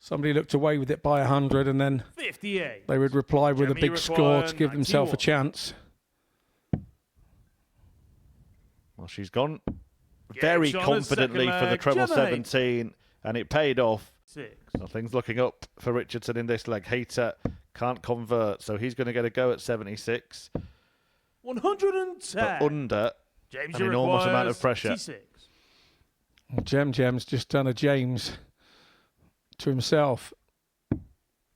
Somebody looked away with it by 100, and then 58. they would reply with a big score to give themselves a chance. Well, she's gone very confidently for the treble 17, and it paid off. 6. Well, things looking up for Richardson in this leg. Hayter can't convert, so he's going to get a go at 76. 110. But under James, an enormous amount of pressure. 66. Jem's just done a James to himself.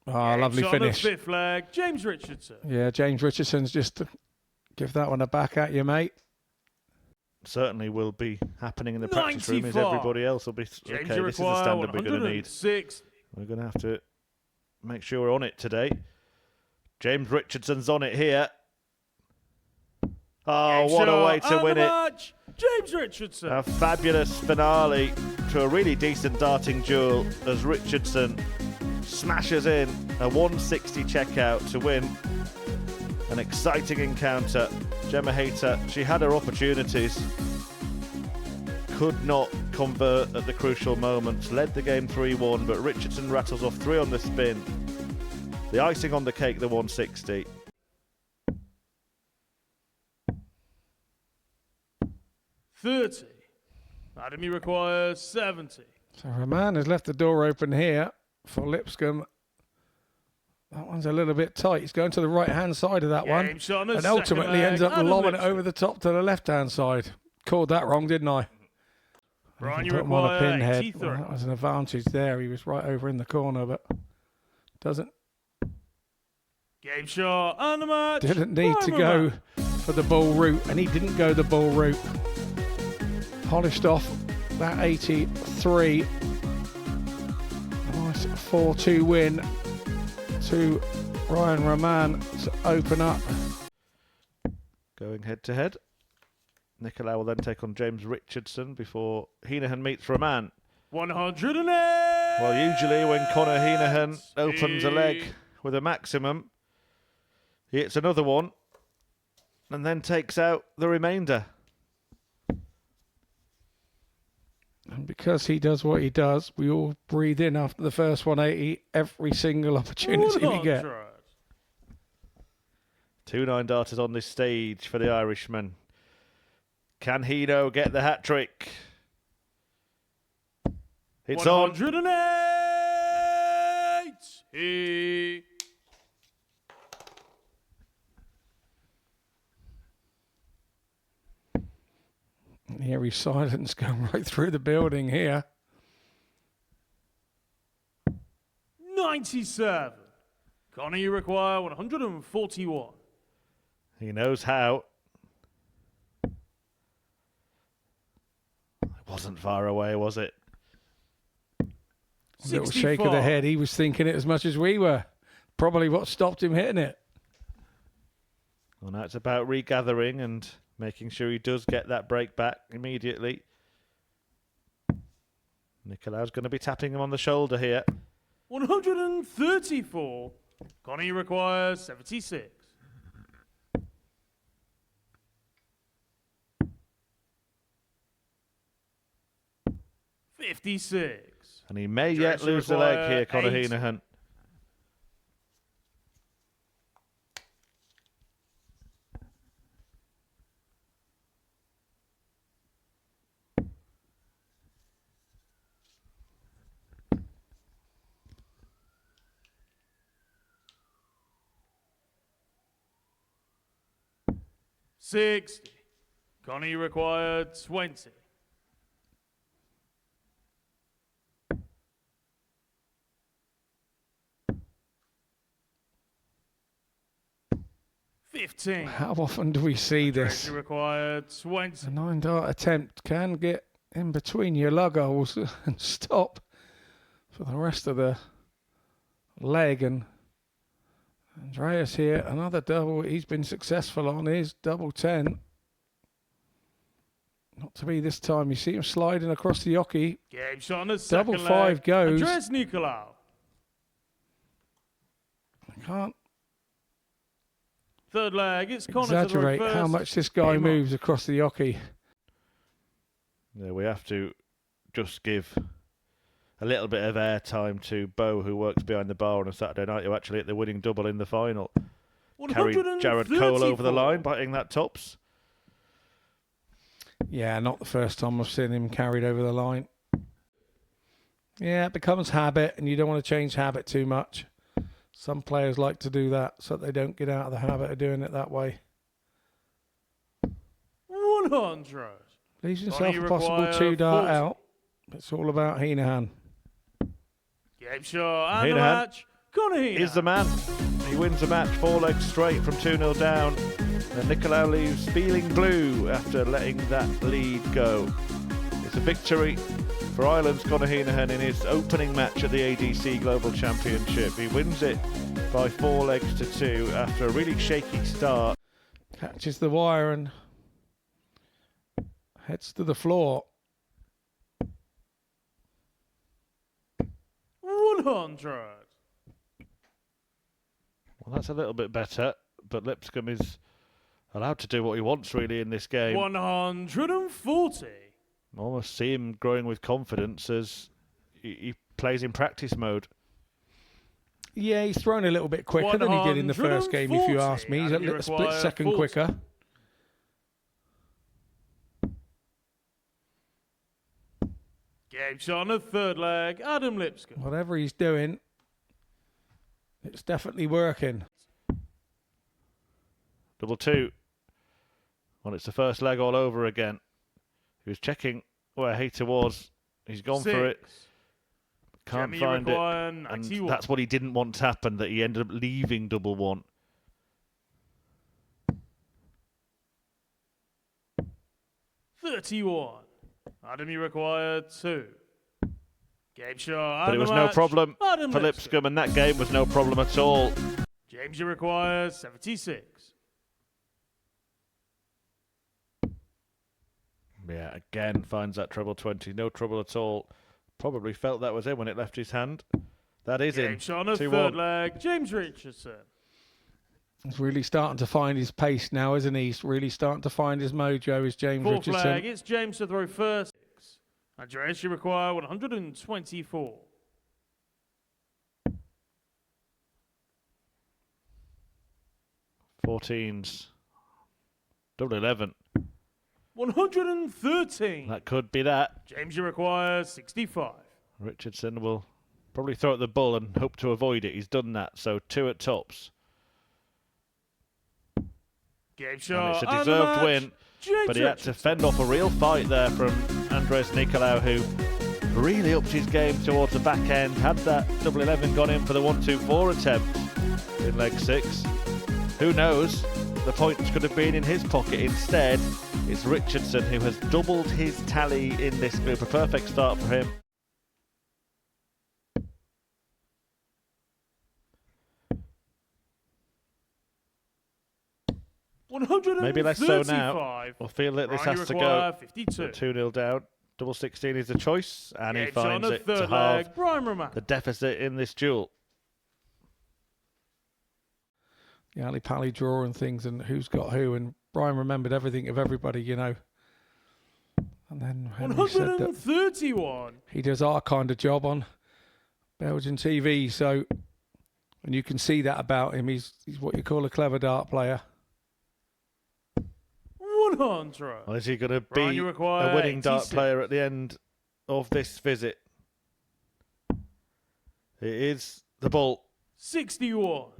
Ah, lovely finish. On the 5th leg, James Richardson. Yeah, James Richardson's just to give that one a back at you, mate. Certainly will be happening in the practice room as everybody else will be. Okay, this is the standard we're going to need. We're going to have to make sure we're on it today. James Richardson's on it here. Oh, what a way to win it. James Richardson. A fabulous finale to a really decent darting duel as Richardson smashes in a 160 checkout to win an exciting encounter. Gemma Hayter, she had her opportunities, could not convert at the crucial moments, led the game 3-1, but Richardson rattles off 3 on the spin. The icing on the cake, the 160. $30. Academy requires 70. So Raman has left the door open here for Lipscombe. That one's a little bit tight. He's going to the right-hand side of that one. And ultimately ends up lobbing it over the top to the left-hand side. Called that wrong, didn't I? Brian, you put him on a pinhead. 83. Well, that was an advantage there. He was right over in the corner, but doesn't. Game shot and the match. Didn't need to go for the ball route, and he didn't go the ball route. Polished off that 83. Nice 4-2 win to Ryan Raman to open up. Going head to head. Nikolaou will then take on James Richardson before Heneghan meets Raman. 108. Well, usually when Conor Heneghan opens a leg with a maximum, he hits another one and then takes out the remainder. And because he does what he does, we all breathe in after the first 180 every single opportunity we get. 2 9-darters on this stage for the Irishman. Can Hino get the hat-trick? It's 108. Eerie silence going right through the building here. 97. Conor, you require 141. He knows how. It wasn't far away, was it? A little shake of the head. He was thinking it as much as we were. Probably what stopped him hitting it. Well, now it's about regathering and making sure he does get that break back immediately. Nikolaou's going to be tapping him on the shoulder here. 134. Conor requires 76. $56. And he may yet lose the leg here, Conor Heneghan. $60. Conor required 20. $15. How often do we see this? Required 20. A 9-dart attempt can get in between your lug holes and stop for the rest of the leg. And Andreas here, another double he's been successful on is double 10. Not to be this time. You see him sliding across the oche. Game shot on the double second 5 leg. goes. Andreas Nikolaou. I can't third leg. It's Conor exaggerate how much this guy moves across the oche. Yeah, we have to just give a little bit of airtime to Bo, who works behind the bar on a Saturday night, who actually hit the winning double in the final. Carried Jared Cole over the line by hitting that tops. Yeah, not the first time I've seen him carried over the line. Yeah, it becomes habit, and you don't want to change habit too much. Some players like to do that so that they don't get out of the habit of doing it that way. 100. Leaves himself a possible 2-dart out. It's all about Heneghan. Game shot and the Heneghan match. Heneghan is the man. He wins the match 4 legs straight from 2-0 down. And Nikolaou leaves feeling blue after letting that lead go. It's a victory for Ireland's Conor Heneghan in his opening match at the ADC Global Championship. He wins it by 4 legs to 2 after a really shaky start. Catches the wire and heads to the floor. 100. Well, that's a little bit better, but Lipscombe is allowed to do what he wants really in this game. 140. Almost see him growing with confidence as he plays in practice mode. Yeah, he's thrown a little bit quicker than he did in the first game, if you ask me. He's a split second quicker. Game shot on the third leg, Adam Lipscombe. Whatever he's doing, it's definitely working. Double 2. Well, it's the first leg all over again. He was checking where Hayter was. He's gone 6. for it. Can't find it. 91. And that's what he didn't want to happen, that he ended up leaving double 1. $31. Adam, you require 2. Game shot. But it was no problem for Lipscombe, and that game was no problem at all. James, you require 76. Yeah, again finds that treble 20. No trouble at all. Probably felt that was in when it left his hand. That is in. Game shot on the 2-1. third leg, James Richardson. He's really starting to find his pace now, isn't he? He's really starting to find his mojo, is James Fourth Richardson. leg, it's James to throw first. Andreas, you require 124. 14s. Double 11. 113. That could be that. James, you require 65. Richardson will probably throw at the bull and hope to avoid it. He's done that, so 2 at tops. Game shot. And it's a deserved win, but he had to fend off a real fight there from Andres Nikolaou, who really upped his game towards the back end. Had that double 11 gone in for the 1-2-4 attempt in leg 6. Who knows? The points could have been in his pocket. Instead, it's Richardson who has doubled his tally in this group. A perfect start for him. Maybe less so now. We'll feel that this has to go. 2-0 down. Double 16 is the choice, and he finds it to halve the deficit in this duel. The Ali Pally draw and things, and who's got who, and Brian remembered everything of everybody, you know. And then Henry said that he does our kind of job on Belgian TV, so, and you can see that about him. He's what you call a clever dart player. 100. Well, is he going to be a winning dart player at the end of this visit? It is the bull. 61.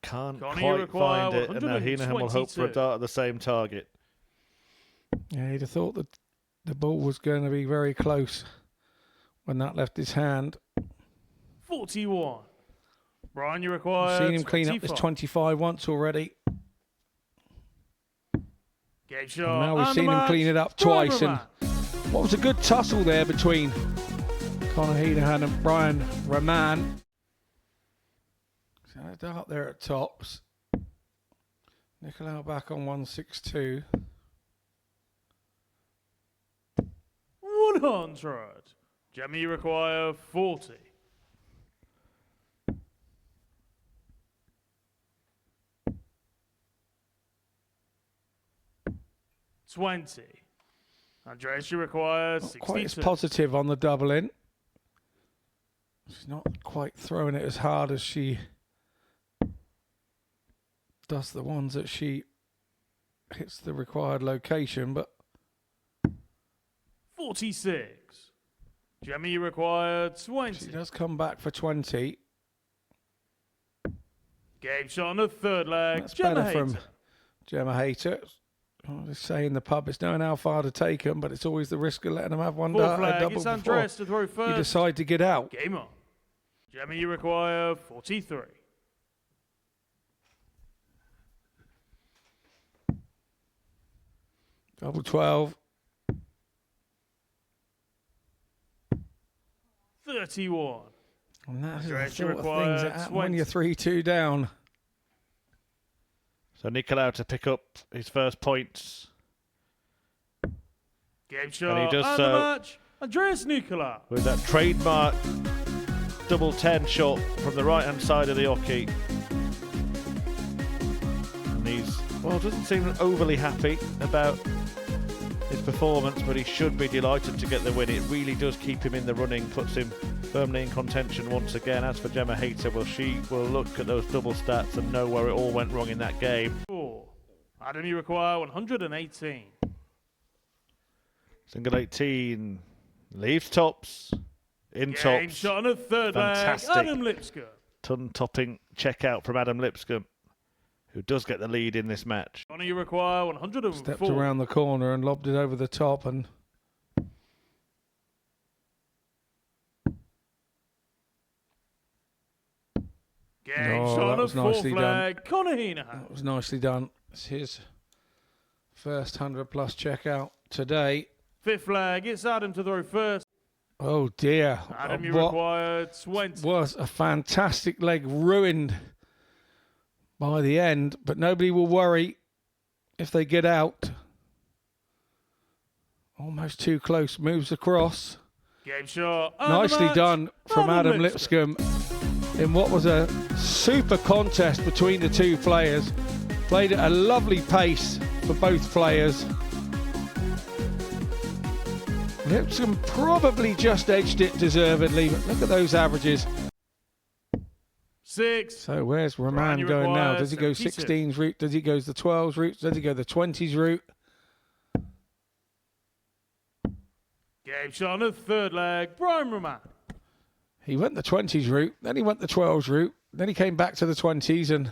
Can't quite find it, and now Heneghan will hope for a dart at the same target. Yeah, he'd have thought that the ball was going to be very close when that left his hand. 41. Brian, you require I've seen him clean up this 25 once already. Game shot. And now we've seen him clean it up twice. And what was a good tussle there between Conor Heneghan and Brian Raman. So a dart there at tops. Nikolaou back on 162. 100. Jamie, you require 40. $20. Andreas, you require 62. Quite as positive on the double in. She's not quite throwing it as hard as she does the ones that she hits the required location, but 46. Gemmy required 20. she does come back for 20. Game shot on the third leg. That's Gemma better from Hayter. Gemma Hayter. I was saying in the pub, it's knowing how far to take them, but it's always the risk of letting them have one Fourth a flag. double It's before Andres to throw you first. decide to get out. Game on. Gemmy, you require 43. Double 12. 31. And that's the Andres, you sort of things require that happen when you're 20. 3-2 down. So Nikolaou to pick up his first points. Game shot. he does and so the match. Andreas Nikolaou. With that trademark double 10 shot from the right hand side of the hockey. And he's, well, doesn't seem overly happy about his performance, but he should be delighted to get the win. It really does keep him in the running, puts him firmly in contention once again. As for Gemma Hayter, well, she will look at those double stats and know where it all went wrong in that game. 4. Adam, you require 118. Single 18 leaves tops, in Game tops. shot on the third Fantastic. leg. Adam Lipscombe. Ton-topping checkout from Adam Lipscombe, who does get the lead in this match. Honor, you require 104. Stepped around the corner and lobbed it over the top, and Game Oh, shot that on the was fourth nicely done. leg. Connor Heneghan. that was nicely done. It's his first 100-plus checkout today. Fifth leg. It's Adam to throw first. Oh dear. Adam, you What require 20. was a fantastic leg, ruined by the end, but nobody will worry if they get out. Almost too close, moves across. Game shot. and the Nicely match. done from Adam Lipscombe in what was a super contest between the two players. Played at a lovely pace for both players. Lipscombe probably just edged it deservedly, but look at those averages. 6. So where's Brian, Raman you going now? require Does he go 72. 16's route? Does he go the 12's route? Does he go the 20's route? Game shot on the third leg. Brian Raman. He went the 20's route, then he went the 12's route, then he came back to the 20's and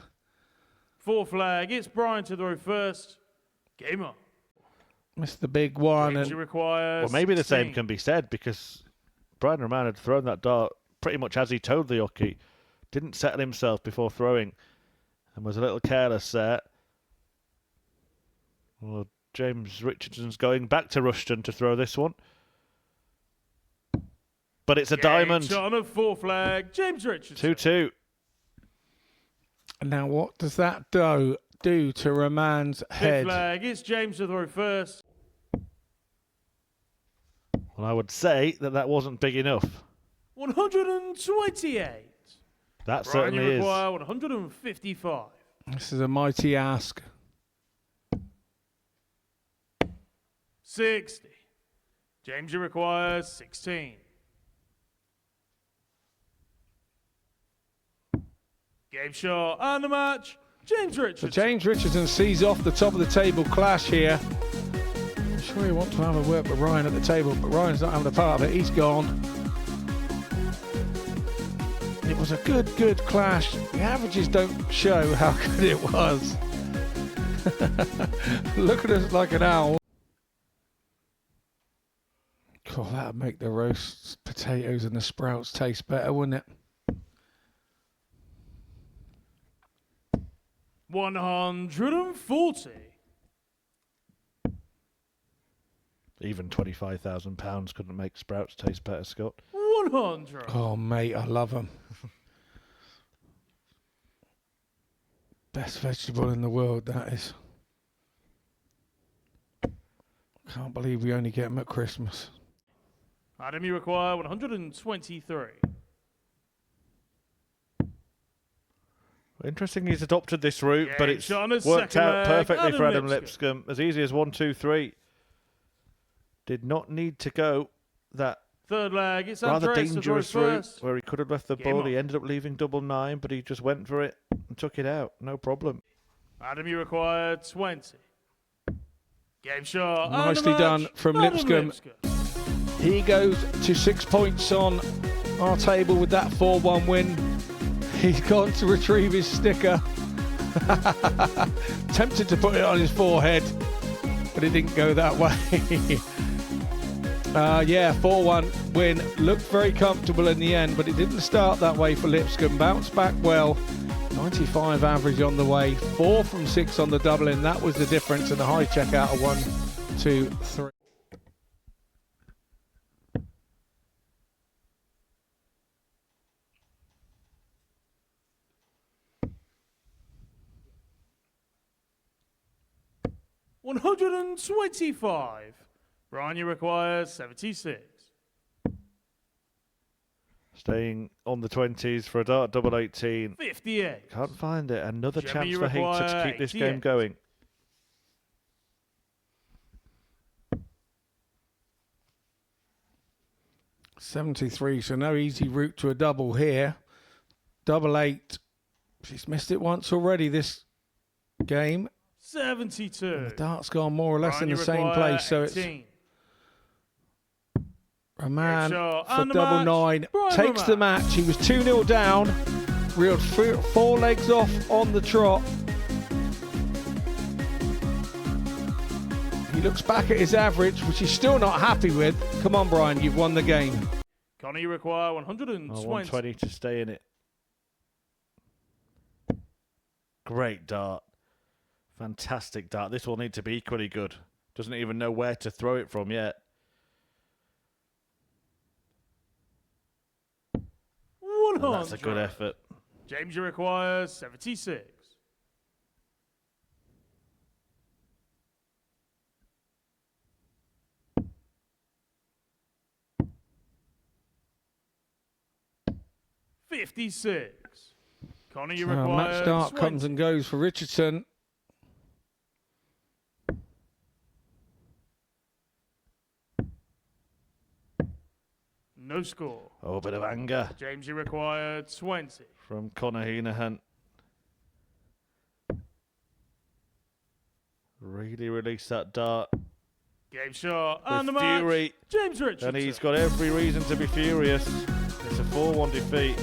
Fourth leg. It's Brian to throw first. Game on. missed the big one. Games you And require Well, maybe the same 16. can be said, because Brian Raman had thrown that dart pretty much as he told the hockey. Didn't settle himself before throwing and was a little careless there. Well, James Richardson's going back to Rushton to throw this one. But it's a Game diamond. shot on the fourth leg. James Richardson. 2-2. now what does that do to Raman's Fifth head? leg. It's James to throw first. Well, I would say that wasn't big enough. 128. That Brian, certainly you is. require 155. This is a mighty ask. 60. James, you require 16. Game shot and the match. James So Richardson. James Richardson sees off the top of the table clash here. I'm sure he wants to have a word with Ryan at the table, but Ryan's not having a part of it. He's gone. It was a good clash. The averages don't show how good it was. Look at us like an owl. God, that'd make the roast potatoes and the sprouts taste better, wouldn't it? 140. Even £25,000 couldn't make sprouts taste better, Scott. 100. Oh, mate, I love them. Best vegetable in the world, that is. Can't believe we only get them at Christmas. Adam, you require 123. Interesting he's adopted this route, Yeah, but he's it's shot on his worked second out leg. perfectly Adam for Adam Lipscombe. Lipscombe. As easy as 1, 2, 3. Did not need to go that Third leg, it's Rather Andreas to throw dangerous route first. where he could have left the Game ball. on. He ended up leaving double 9, but he just went for it and took it out. No problem. Adam, you require 20. Game shot. and Nicely a done match. from Adam Lipscombe. He goes to 6 points on our table with that 4-1 win. He's gone to retrieve his sticker. Tempted to put it on his forehead, but it didn't go that way. Yeah, 4-1 win. Looked very comfortable in the end, but it didn't start that way for Lipscombe. Bounced back well. 95 average on the way. 4 from 6 on the double in. That was the difference, and a high check out of 1, 2, 3. $125. Brian, you require 76. Staying on the 20s for a dart double 18. 58. Can't find it. Another Jimmy, chance you for Hayter to require keep this 88. game going. $73, so no easy route to a double here. Double 8. She's missed it once already this game. 72. The dart's gone more or less Brian, in you the same require place, so 18. it's Raman shot. for And the double match. 9. Brian Takes the Raman. match. He was 2-0 down. Reeled 4 legs off on the trot. He looks back at his average, which he's still not happy with. Come on, Brian, you've won the game. Connor, you require 120. 120 to stay in it. Great dart. Fantastic dart. This will need to be equally good. Doesn't even know where to throw it from yet. 100. That's a good effort. James, you require 76. $56. Connor, you require Match start 20. comes and goes for Richardson. No score. Oh, a bit of anger James, you require 20. from Conor Heneghan. Really released that dart Game shot. with And the match. fury. James Richardson. And he's got every reason to be furious. It's a 4-1 defeat.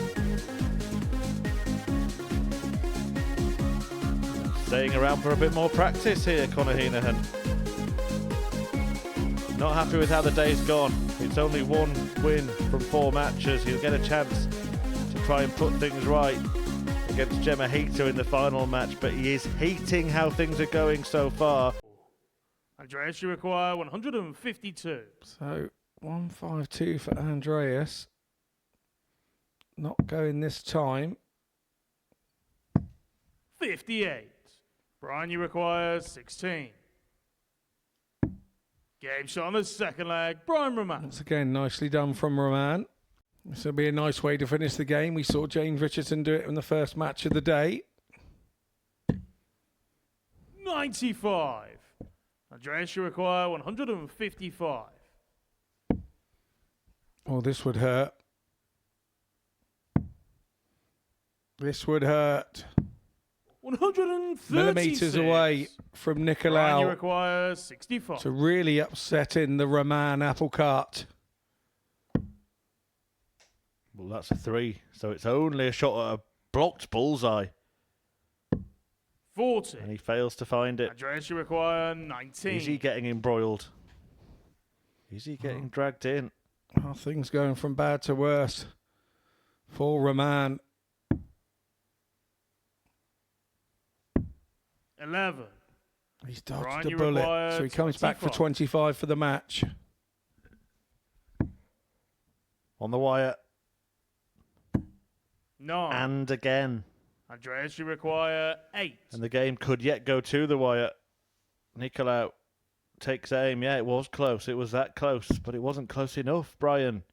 Staying around for a bit more practice here, Conor Heneghan. Not happy with how the day's gone. It's only 1 win from 4 matches. He'll get a chance to try and put things right against Gemma Hayter in the final match, but he is hating how things are going so far. Andreas, you require 152. So 152 for Andreas. Not going this time. 58. Brian, you require 16. Game shot on the second leg. Brian Raman. Once again, nicely done from Raman. This will be a nice way to finish the game. We saw James Richardson do it in the first match of the day. 95. Andreas, you require 155. Oh, this would hurt. This would hurt. 136. Millimetres away from Brian, you Nikolaou require 65. to really upsetting the Raman apple cart. Well, that's a 3, so it's only a shot at a blocked bullseye, 40. and he fails to find it. Andreas, you require 19. Is he getting embroiled? Is he getting dragged in? Oh, things going from bad to worse for Raman. 11. He's dodged Brian, a you bullet, require so he comes back for 25. 25 for the match. On the wire, 9. and again. Andreas, you require 8. And the game could yet go to the wire. Nikolaou takes aim. Yeah, it was close. It was that close, but it wasn't close enough, Brian.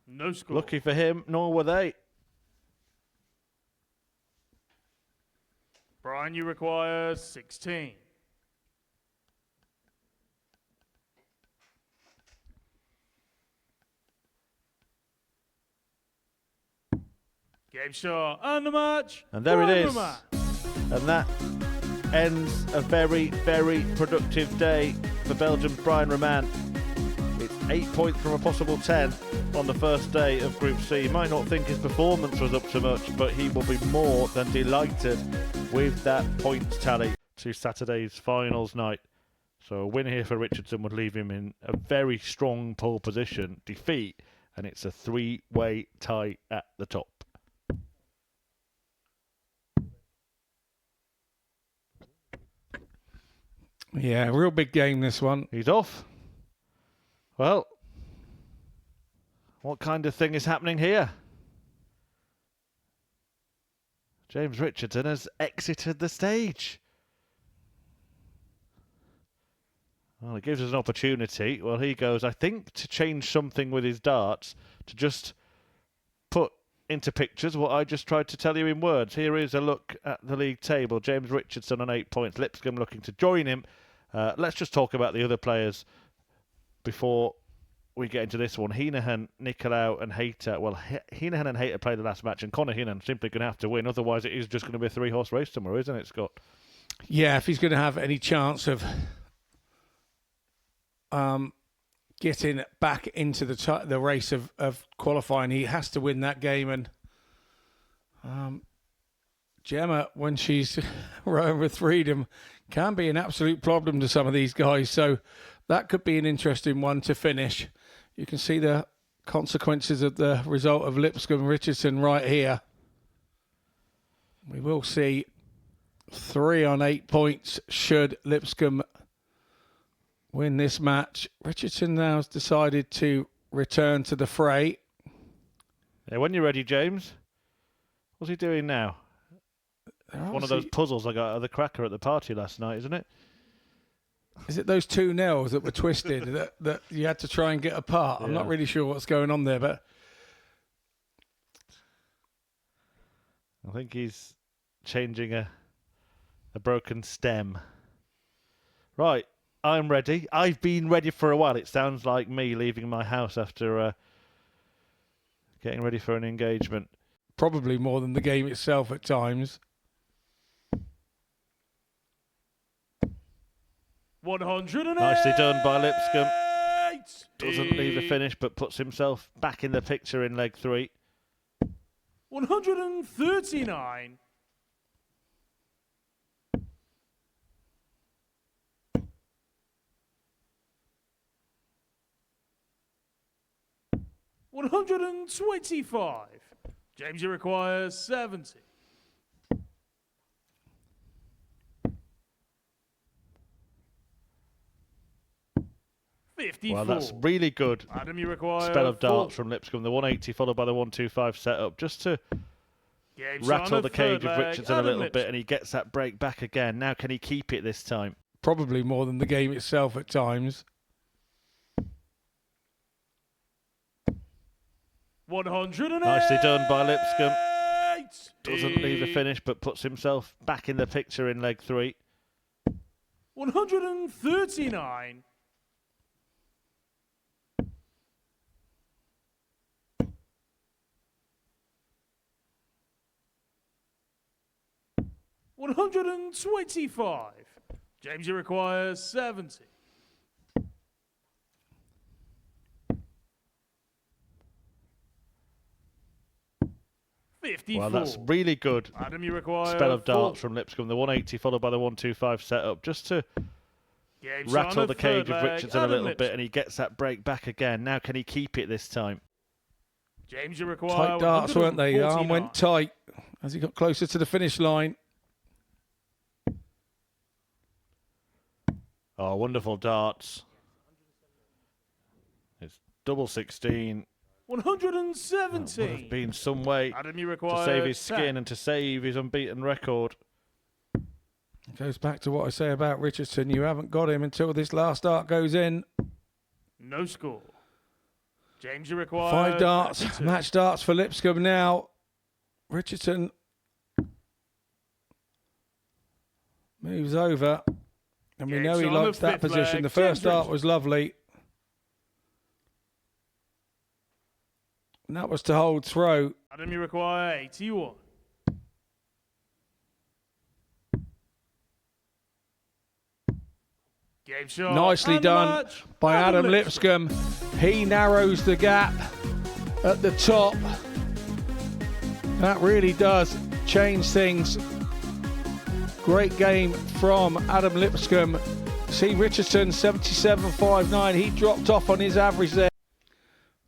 No score. Lucky for him, nor were they. Brian, you require 16. Game shot and the match. And there it is. Raman. And that ends a very, very productive day for Belgium's Brian Raman. It's 8 points from a possible 10 on the first day of Group C. You might not think his performance was up to much, but he will be more than delighted with that points tally to Saturday's finals night. So a win here for Richardson would leave him in a very strong pole position. Defeat, and it's a three-way tie at the top. Yeah, real big game, this one. He's off. Well, what kind of thing is happening here? James Richardson has exited the stage. Well, it gives us an opportunity. Well, he goes, I think, to change something with his darts, to just put into pictures what I just tried to tell you in words. Here is a look at the league table. James Richardson on 8 points. Lipscombe looking to join him. Let's just talk about the other players before we get into this one. Heneghan, Nikolaou and Hayter. Well, Heneghan and Hayter played the last match, and Conor Heneghan simply going to have to win. Otherwise, it is just going to be a three-horse race tomorrow, isn't it, Scott? Yeah, if he's going to have any chance of getting back into the race of qualifying, he has to win that game. And Gemma, when she's rowing with freedom, can be an absolute problem to some of these guys. So that could be an interesting one to finish. You can see the consequences of the result of Lipscombe and Richardson right here. We will see 3 on 8 points should Lipscombe win this match. Richardson now has decided to return to the fray. Yeah, when you're ready, James. What's he doing now? One of those puzzles I got out of the cracker at the party last night, isn't it? Is it those 2 nails that were twisted that you had to try and get apart? Yeah. I'm not really sure what's going on there, but I think he's changing a broken stem. Right, I'm ready. I've been ready for a while. It sounds like me leaving my house after getting ready for an engagement. Probably more than the game itself at times. 108. Nicely done by Lipscombe. Doesn't leave the finish, but puts himself back in the picture in leg 3. 139. $125. James, you require 70. Well, that's really good. Adam, you require spell of darts from Lipscombe. The 180 followed by the 125 setup, just to rattle the cage of Richardson a little bit, and he gets that break back again. Now, can he keep it this time? Probably more than the game itself at times. 108. Nicely done by Lipscombe. Doesn't leave the finish, but puts himself back in the picture in leg 3. 139. $125. James, you require 70. $54. Well, that's really good. Adam, you require spell of darts from Lipscombe. The 180 followed by the 125 setup, just to rattle the cage of Richardson a little bit, and he gets that break back again. Now, can he keep it this time? James, you require tight darts, weren't they? The arm went tight as he got closer to the finish line. Oh, wonderful darts. It's double 16. 170. Would have been some way Adam, you require to save his 10. skin and to save his unbeaten record. It goes back to what I say about Richardson. You haven't got him until this last dart goes in. No score. James, you require 5 darts. 32. Match darts for Lipscombe now. Richardson moves over. And we know he likes that position. The first dart was lovely. And that was to hold throw. Adam, you require 81. Game shot. Nicely and the done match, by Adam Lipscombe. He narrows the gap at the top. That really does change things. Great game from Adam Lipscombe. See Richardson, 77.59. He dropped off on his average there.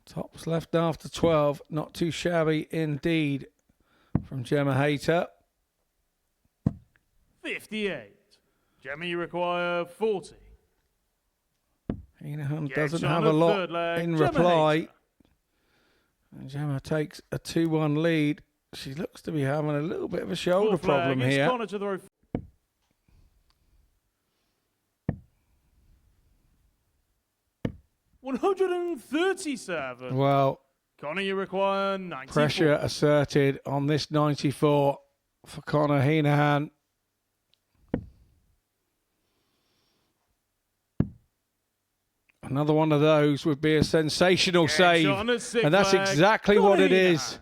Tops left after 12. Not too shabby indeed from Gemma Hayter. 58. Gemma, you require 40. Heneghan Game doesn't shot have on a the lot third leg, in Gemma reply. Hayter. And Gemma takes a 2-1 lead. She looks to be having a little bit of a shoulder Fourth leg, problem it's here. Connor to the row. $137. Well, Connor, you require 94. pressure asserted on this 94 for Connor Heneghan. Another one of those would be a sensational save. And that's exactly what it is.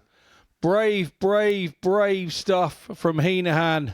Brave, brave, brave stuff from Heneghan.